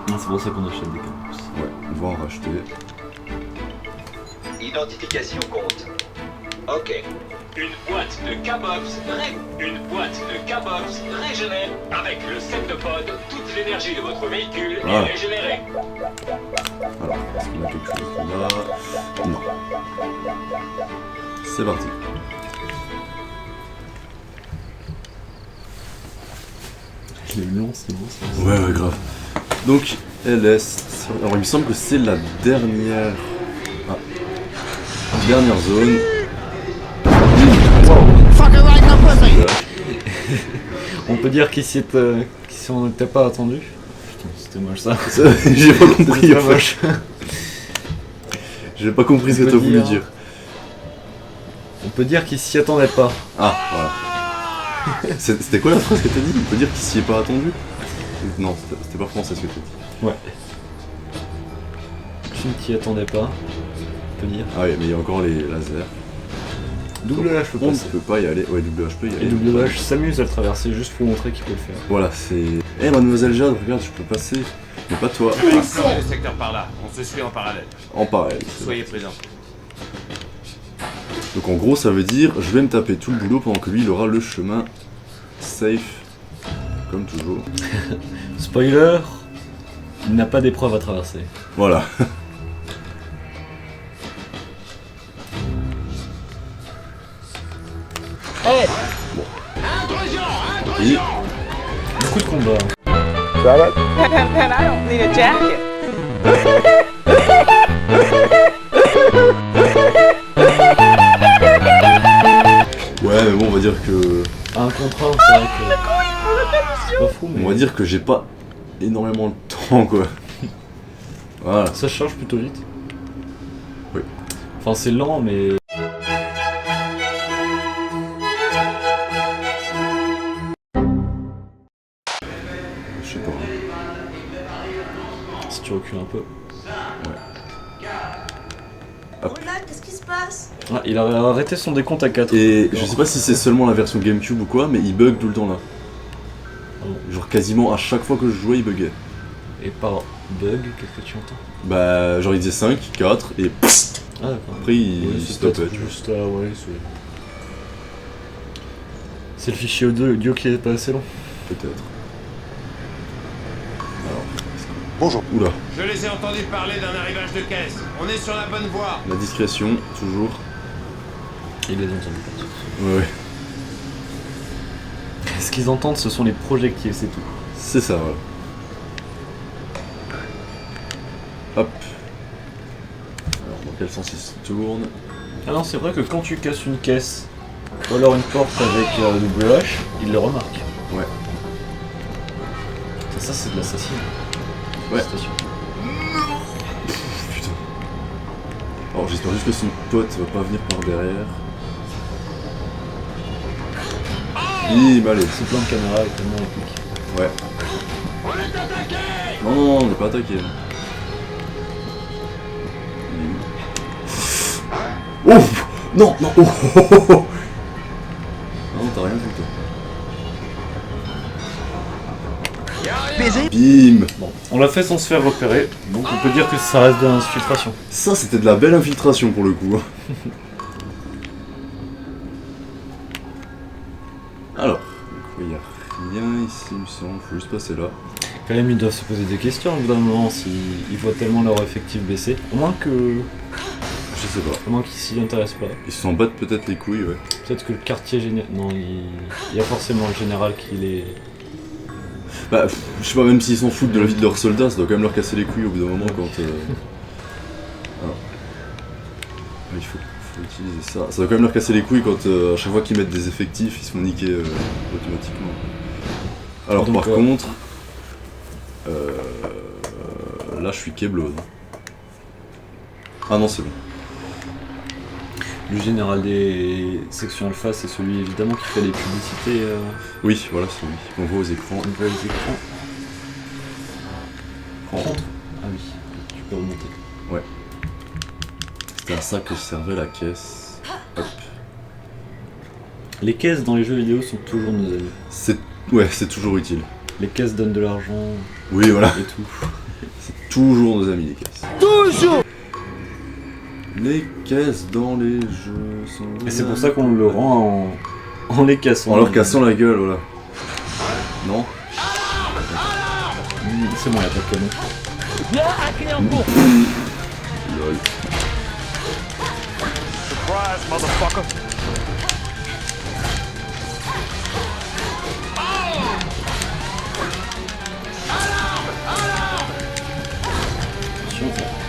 Ah, c'est pour ça qu'on achète des campus. Ouais, on va en racheter. Identification compte. Ok. Une boîte de K-Box régénère. Avec le septopod, toute l'énergie de votre véhicule Voilà. est régénérée. Alors, est-ce qu'on a quelque chose là? Non. C'est parti. Il est long, c'est bon, ça. Ouais, grave. Donc, LS. Alors, il me semble que c'est la dernière. Ah. Dernière zone. On peut dire qu'ici on n'était pas attendu. Putain, c'était moche ça. J'ai pas compris. C'était en fait. moche. J'ai pas compris ce que On t'as peut voulu dire- dire. On peut dire qu'il s'y attendait pas. Ah, voilà. C'était quoi la phrase que t'as dit? On peut dire qu'il s'y est pas attendu? Non, c'était pas français ce que t'as dit. Ouais. Tu ne t'y attendais pas. On peut dire. Ah oui, mais il y a encore les lasers. Double H peut On ne passer. peut pas y aller. Ouais, WH peut y aller. Et WH s'amuse à le traverser juste pour montrer qu'il peut le faire. Voilà, c'est. Eh, mademoiselle Jade, regarde, je peux passer. Mais pas toi. Le secteur par là, on se suit en parallèle. En parallèle. Soyez présents. Donc en gros, ça veut dire je vais me taper tout le boulot pendant que lui il aura le chemin safe. Comme toujours. Spoiler, il n'a pas d'épreuve à traverser. Voilà. Et Beaucoup de combats. And I don't need a jacket. ouais, mais bon, on va dire que. Un contre un, c'est vrai que. C'est pas fou, mais. On va dire que j'ai pas énormément de temps quoi. Voilà. Ça charge plutôt vite. Oui. Enfin, c'est lent, mais. Je sais pas. Si tu recules un peu. Oh là, qu'est-ce qui se passe? Ah, il a arrêté son décompte à 4. Et je sais pas si c'est seulement la version GameCube ou quoi, mais il bug tout le temps là. Ah bon. Genre quasiment à chaque fois que je jouais, il buguait. Et par bug, qu'est-ce que tu entends? Bah, genre il disait 5, 4, et pfft, Ah, d'accord. après il Ouais, c'est stoppait. peut-être tu vois. juste là, ouais, c'est. C'est le fichier audio qui est pas assez long. Peut-être. Alors, Bonjour. oula, Je les ai entendus parler d'un arrivage de caisse. On est sur la bonne voie. la discrétion, toujours. Il les entend partir. Ouais, ouais. Ce qu'ils entendent, ce sont les projectiles, c'est tout. C'est ça, voilà. Hop. Alors, dans quel sens il se tourne? Ah non, c'est vrai que quand tu casses une caisse, ou alors une porte avec WH, il le remarque. Ouais. Ça c'est de l'assassin. Ouais. Station. Putain. Alors, j'espère juste que son pote va pas venir par derrière. Bim, allez. Ce plan de caméra est tellement épique. Ouais. Non, non, on n'est pas attaqué. là. Il est où? Oh non, non, oh, oh, oh, oh. Non, t'as rien vu toi. Bim. Bon, on l'a fait sans se faire repérer, donc on peut dire que ça reste de l'infiltration. Ça, c'était de la belle infiltration pour le coup. Alors, il n'y a rien ici, il me semble. Faut juste passer là. Quand même, ils doivent se poser des questions au bout d'un moment s'ils voient tellement leur effectif baisser. Au moins Je sais pas. qu'ils s'y intéressent pas. Ils s'en battent peut-être les couilles, ouais. Peut-être que le quartier général. Non, il y a forcément le général qui les. Bah, je sais pas, même s'ils s'en foutent de la vie de leurs soldats, ça doit quand même leur casser les couilles au bout d'un moment quand. Alors. Il faut utiliser ça. Ça doit quand même leur casser les couilles quand à chaque fois qu'ils mettent des effectifs, ils se font niquer automatiquement. Alors, Donc, par contre. Là, je suis Keyblade. Ah non, c'est bon. Le général des sections alpha, c'est celui évidemment qui fait les publicités. Oui, voilà, c'est lui. On voit aux écrans. On voit les écrans. Rentre. Ah oui, tu peux remonter. Ouais. C'était à ça que servait la caisse. Hop. Les caisses dans les jeux vidéo sont toujours nos amis. Ouais, c'est toujours utile. Les caisses donnent de l'argent Oui, voilà. et tout. C'est toujours nos amis les caisses. Toujours. Les caisses dans les jeux sont... Et c'est pour ça qu'on le rend en les cassant. En leur cassant la gueule, voilà. Non. C'est bon, y'a pas de canon. Lol. Attention.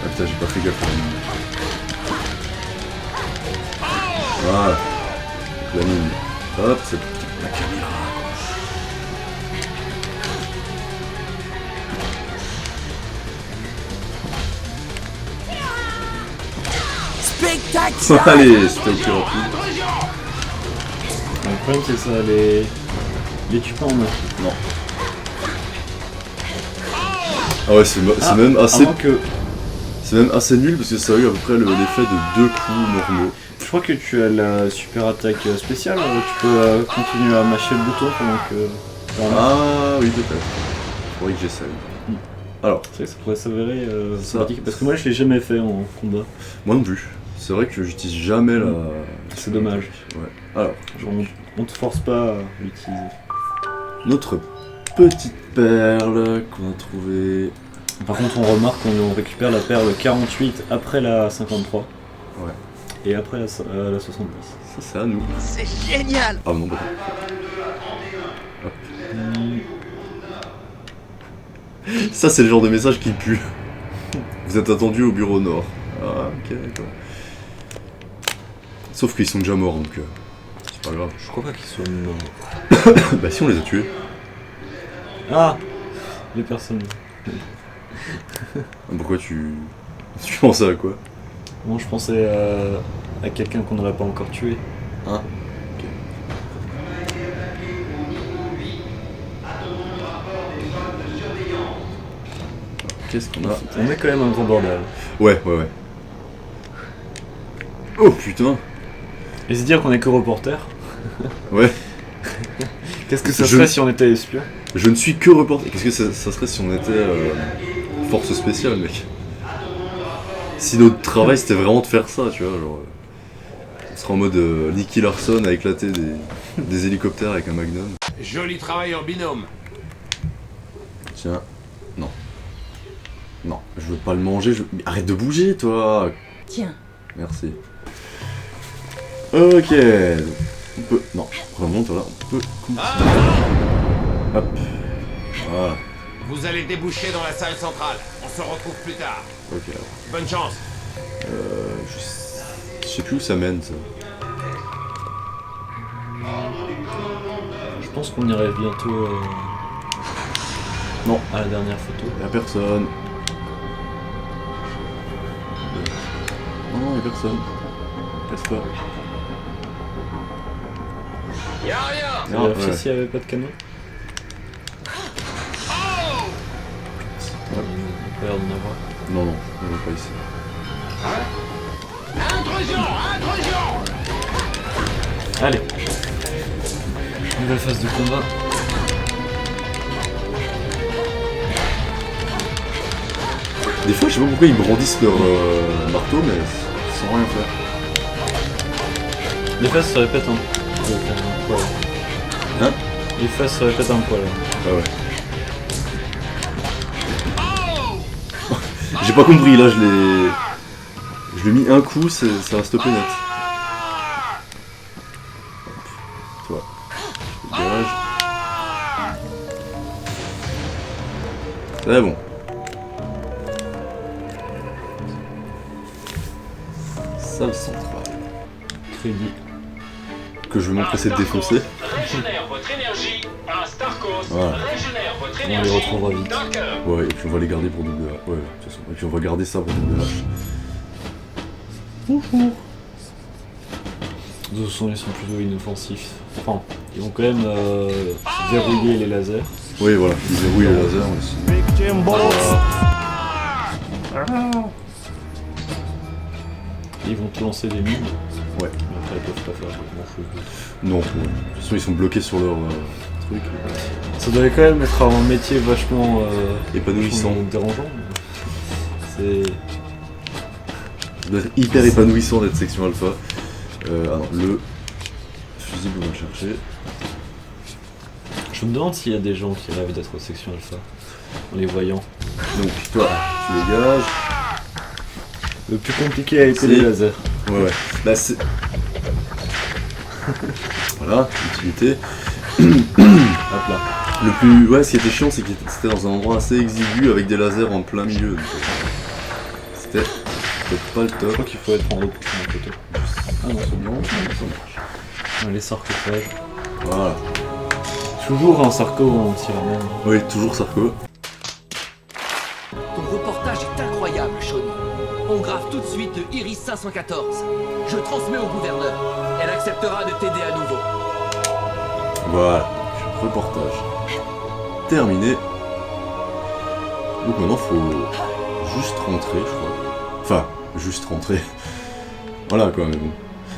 Ah putain, j'ai pas fait gaffe. Voilà. Donc la mine. Hop, c'est la caméra. Allez, c'était au plus rapide. Le problème c'est ça, les tue pas en un. Non. Ah ouais, c'est même À assez... moins que... C'est même assez nul parce que ça a eu à peu près l'effet de 2 coups normaux. Je crois que tu as la super attaque spéciale, tu peux continuer à mâcher le bouton pendant que... Ah oui, peut-être. Il faudrait que j'essaye. Alors, C'est vrai que ça pourrait s'avérer Ça. sympathique, parce que moi je l'ai jamais fait en combat. moi non plus. C'est vrai que j'utilise jamais la... C'est dommage. Ouais. Alors, Genre, on te force pas à l'utiliser. notre petite perle qu'on a trouvée... Par contre on remarque qu'on récupère la perle 48 après la 53. Ouais. Et après la 70. Ça c'est à nous. C'est génial. Ah non, bah ça c'est le genre de message qui pue. Vous êtes attendu au bureau nord. Ah ok, d'accord. Sauf qu'ils sont déjà morts donc c'est pas grave. Je crois pas qu'ils soient morts. Bah si on les a tués. Ah, les personnes. Pourquoi tu pensais à quoi? Moi je pensais à quelqu'un qu'on n'aurait pas encore tué. Ah ok. Qu'est-ce qu'on a? On est quand même un gros bordel. Ouais. Oh putain. Et se dire qu'on est que reporter. Ouais. Qu'est-ce que ça Je- serait si on était espion? Je ne suis que reporter. Qu'est-ce que ça serait si on était force spéciale, mec? Si notre travail c'était vraiment de faire ça, tu vois, genre... on serait en mode Nicky Larson à éclater des hélicoptères avec un magnum. Joli travail en binôme. Tiens. Non. Non, je veux pas le manger, mais arrête de bouger, toi. Tiens. Merci. Ok. On peut... Non, remonte, voilà. On peut continuer. Hop. Voilà. Vous allez déboucher dans la salle centrale. On se retrouve plus tard. Ok, alors. Bonne chance. Je sais plus où ça mène, ça. Je pense qu'on irait bientôt... Non, à la dernière photo. Y'a personne. Non, y'a personne. Casse-toi. Y'a rien. C'est Ah, vérifier ouais. s'il n'y avait pas de canon. Ouais. On peut en avoir. Non, on va pas ici. Intrusion. Allez. Nouvelle phase de combat. Des fois, je sais pas pourquoi ils brandissent leur marteau, mais sans rien faire. Les phases se répètent un poil. Hein? Les phases se répètent un poil. Ah ouais. J'ai pas compris, là, je l'ai mis un coup, ça a stoppé net. Toi. Je te dégage. C'est bon. Salle centrale. Crédit. Que je vais m'empresser de défoncer. Régénère votre énergie. Un Starkos. Voilà. Régénère votre On les énergie. retrouvera vite. Docker. Ouais, et puis on va les garder pour double H. Ouais, de toute façon. Et puis on va garder ça pour double H. De toute façon, ils sont plutôt inoffensifs. Enfin, ils vont quand même verrouiller les lasers. Oui, voilà. Ils verrouillent les lasers aussi. Et ils vont te lancer des mines. Ouais. Mais après, ils peuvent pas faire grand chose. Non, ouais. De toute façon, ils sont bloqués sur leur truc. Ça doit quand même être un métier vachement Épanouissant. vachement dérangeant. C'est. Ça doit être hyper épanouissant d'être section alpha. Alors, le fusible, on va le chercher. Je me demande s'il y a des gens qui rêvent d'être section alpha en les voyant. Donc, toi, tu dégages. Le plus compliqué a été C'est- les lasers. Ouais. Bah, c'est. Voilà, utilité. Hop là. Le plus. Ouais, ce qui était chiant, c'est que c'était dans un endroit assez exigu avec des lasers en plein milieu. Donc, c'était pas le Je top. crois qu'il faut être en haut pour prendre une photo. Ah non, c'est bien. Ça marche. Les sarcophages. Voilà. Toujours un sarco en tyranne. Oui, toujours Sarko. Ton reportage est incroyable, Shawnee. On grave tout de suite le Iris 514. Je transmets au gouverneur. Elle acceptera de t'aider à nouveau. Voilà. Donc, reportage. Terminé. Donc maintenant, faut juste rentrer, je crois. Enfin, juste rentrer. Voilà quoi, mais bon.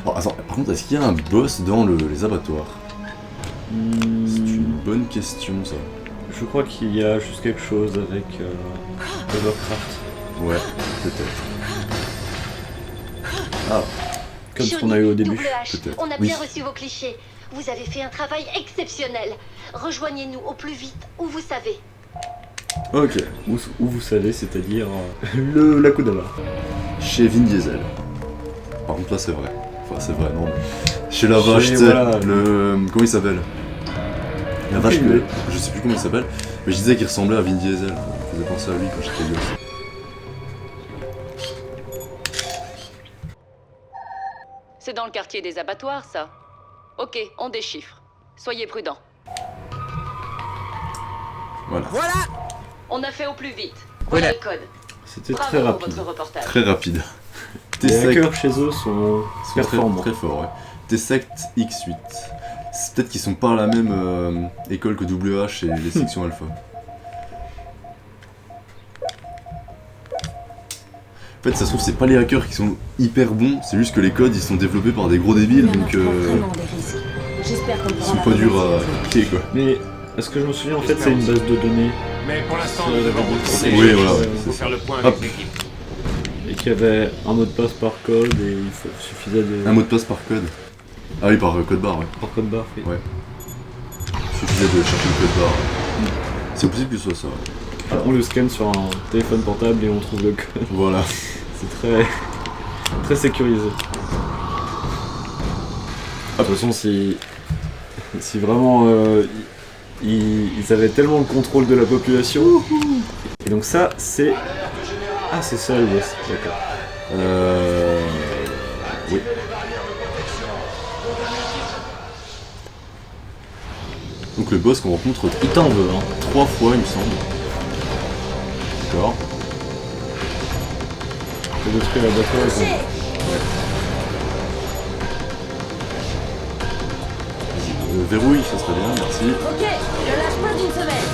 Alors, attends, par contre, est-ce qu'il y a un boss dans les abattoirs? C'est une bonne question, ça. Je crois qu'il y a juste quelque chose avec Overcraft. Ouais, peut-être. Ah, Comme ce qu'on a eu au début. WH, peut-être. on a Oui. bien reçu vos clichés. Vous avez fait un travail exceptionnel. Rejoignez-nous au plus vite où vous savez. ok. Où vous savez, c'est-à-dire la Kodama. Chez Vin Diesel. Par contre, là, c'est vrai. Enfin, c'est vrai, non. Mais... Chez la vache, Chez- tu sais, voilà. le... Comment il s'appelle? La vache Aucune que... idée. Je sais plus comment il s'appelle, mais je disais qu'il ressemblait à Vin Diesel. Je faisais penser à lui quand j'étais gosse. C'est dans le quartier des abattoirs, ça. Ok, on déchiffre. Soyez prudents. Voilà. On a fait au plus vite. Voilà le code. C'était Bravo très pour rapide. votre reportage. Très rapide. Les T-Sect hackers chez eux sont sont performants. très forts, ouais. T-Sect X8. C'est peut-être qu'ils sont pas à la même école que WH et les sections alpha. En fait, ça se trouve, c'est pas les hackers qui sont hyper bons, c'est juste que les codes ils sont développés par des gros débiles, donc ils sont pas durs à cliquer quoi. Mais est-ce que je me souviens, en fait, c'est une base de données Mais pour l'instant, Ça, nous devons oui, retourner. oui, voilà. Faut faire le point Hop. avec l'équipe. et qu'il y avait un mot de passe par code et suffisait de. Un mot de passe par code. Ah oui, par code barre, ouais. Par code barre, oui. Ouais. Suffisait de chercher le code barre. C'est possible que ce soit ça. Ouais. On le scanne sur un téléphone portable et on trouve le code. Voilà. C'est très sécurisé. De toute façon, si vraiment ils avaient tellement le contrôle de la population. Et donc ça, c'est... Ah, c'est ça le boss, d'accord. Oui. Donc le boss qu'on rencontre Il t'en veut, hein. 3 fois, il me semble. D'accord. Faut détruire la boîte. Verrouille, ça serait bien, merci. Ok, ne lâche pas d'une semaine.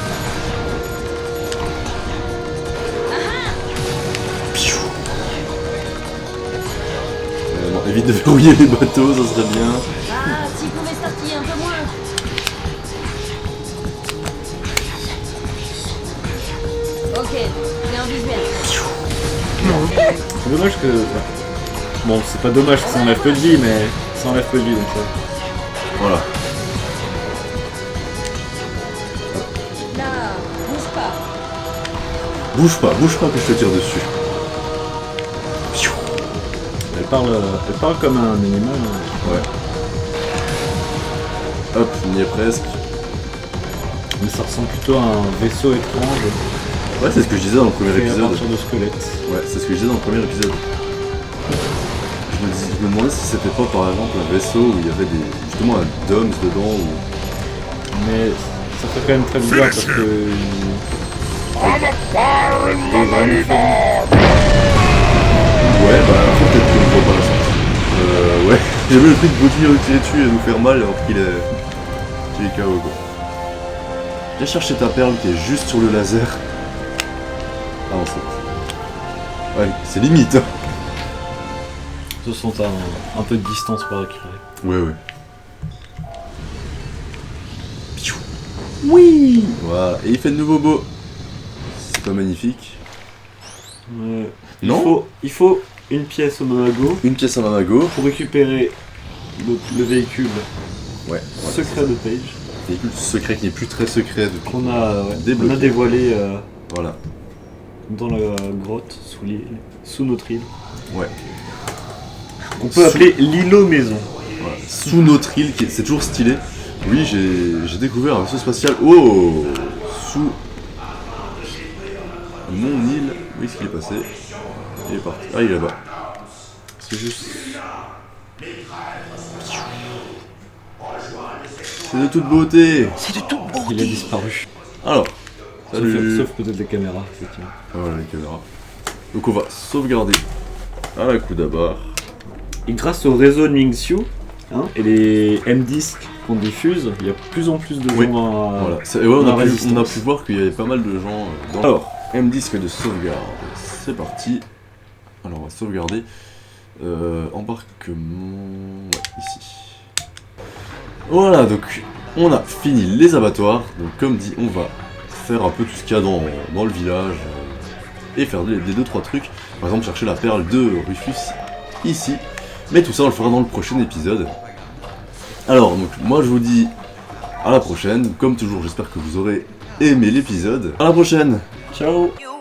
Bon, évite de verrouiller les bateaux, ça serait bien. Ah, s'il pouvait sortir un peu moins. Ok, j'ai un visuel. C'est dommage que... Bon, c'est pas dommage que ça enlève peu de vie, mais ça enlève peu de vie, donc ça... Voilà. Là, bouge pas. Bouge pas que je te tire dessus. Elle parle comme un animal. Hein. Ouais. Hop, on y est presque. Mais ça ressemble plutôt à un vaisseau étrange Ouais, c'est ce que je disais dans le premier créé à épisode. partir de squelettes. Ouais, c'est ce que je disais dans le premier épisode. Je me demandais si c'était pas par exemple un vaisseau où il y avait justement un DOMS dedans ou... Mais ça fait quand même très bizarre parce que... Ouais, bah faut peut-être qu'on ne voit pas la suite. Ouais, j'ai vu le truc continuer à nous tirer dessus et à nous faire mal alors qu'il est KO quoi. Viens chercher ta perle qui est juste sur le laser. Ah non, c'est... Ouais, c'est limite. Ce sont un peu de distance pour récupérer. Ouais, ouais. Piou. Oui. Voilà, et il fait de nouveau beau. C'est pas magnifique. Non. Il faut une pièce au Mamago Une pièce à Mamago. pour récupérer le véhicule Ouais. secret de Page. Véhicule secret qui n'est plus très secret depuis Qu'on a, débloqué. on a dévoilé Voilà. dans la grotte, sous notre île. Ouais. Qu'on peut appeler l'îlot maison. Voilà. Sous notre île, c'est toujours stylé. Oui, j'ai découvert un vaisseau spatial. Oh, sous mon île. Où est-ce qu'il est passé? Il est parti. Ah, il est là-bas. C'est juste. C'est de toute beauté. Il a disparu. Alors, salut. Sauf peut-être les caméras, effectivement. Ah, voilà les caméras. Donc on va sauvegarder à la coup d'abord. Et grâce au réseau de Mingxiu et les M-Disques qu'on diffuse, il y a de plus en plus de gens Oui. à... Voilà. Et ouais, on a Résistance. pu voir qu'il y avait pas mal de gens dans. Alors, M-Disque de sauvegarde. C'est parti. Alors on va sauvegarder. Embarquement. Ouais, ici. Voilà, donc on a fini les abattoirs. Donc comme dit, on va faire un peu tout ce qu'il y a dans le village et faire des 2-3 trucs. Par exemple, chercher la perle de Rufus ici. Mais tout ça, on le fera dans le prochain épisode. Alors, donc moi je vous dis à la prochaine. Comme toujours, j'espère que vous aurez aimé l'épisode. À la prochaine. Ciao. You